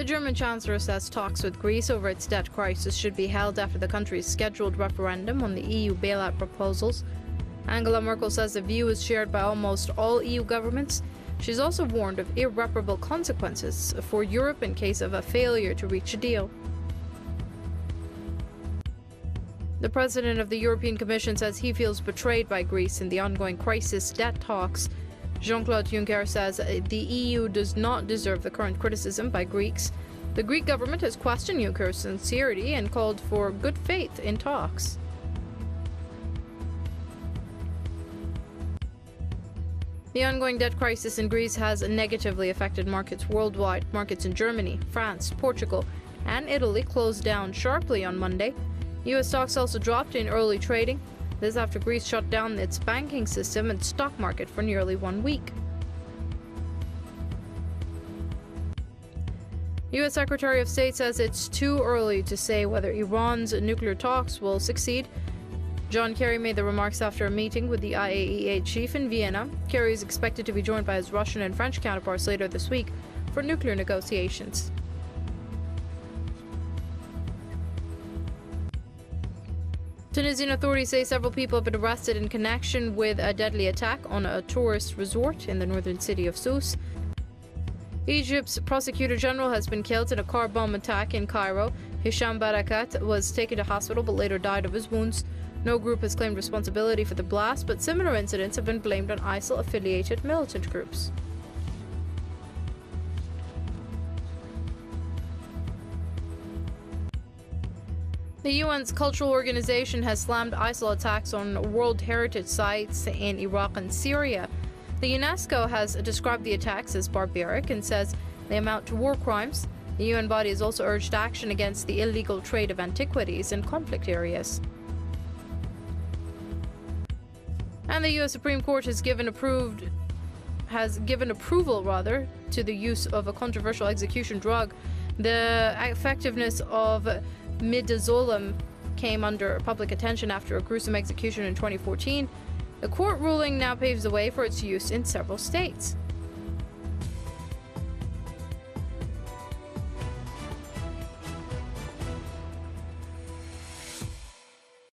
The German Chancellor says talks with Greece over its debt crisis should be held after the country's scheduled referendum on the EU bailout proposals. Angela Merkel says the view is shared by almost all EU governments. She's also warned of irreparable consequences for Europe in case of a failure to reach a deal. The President of the European Commission says he feels betrayed by Greece in the ongoing crisis debt talks. Jean-Claude Juncker says the EU does not deserve the current criticism by Greeks. The Greek government has questioned Juncker's sincerity and called for good faith in talks. The ongoing debt crisis in Greece has negatively affected markets worldwide. Markets in Germany, France, Portugal, and Italy closed down sharply on Monday. U.S. stocks also dropped in early trading. This after Greece shut down its banking system and stock market for nearly 1 week. U.S. Secretary of State says it's too early to say whether Iran's nuclear talks will succeed. John Kerry made the remarks after a meeting with the IAEA chief in Vienna. Kerry is expected to be joined by his Russian and French counterparts later this week for nuclear negotiations. Tunisian authorities say several people have been arrested in connection with a deadly attack on a tourist resort in the northern city of Sousse. Egypt's prosecutor general has been killed in a car bomb attack in Cairo. Hisham Barakat was taken to hospital but later died of his wounds. No group has claimed responsibility for the blast, but similar incidents have been blamed on ISIL-affiliated militant groups. The UN's cultural organization has slammed ISIL attacks on World Heritage sites in Iraq and Syria. The UNESCO has described the attacks as barbaric and says they amount to war crimes. The UN body has also urged action against the illegal trade of antiquities in conflict areas. And the U.S. Supreme Court has given approval to the use of a controversial execution drug. The effectiveness of midazolam came under public attention after a gruesome execution in 2014. The court ruling now paves the way for its use in several states.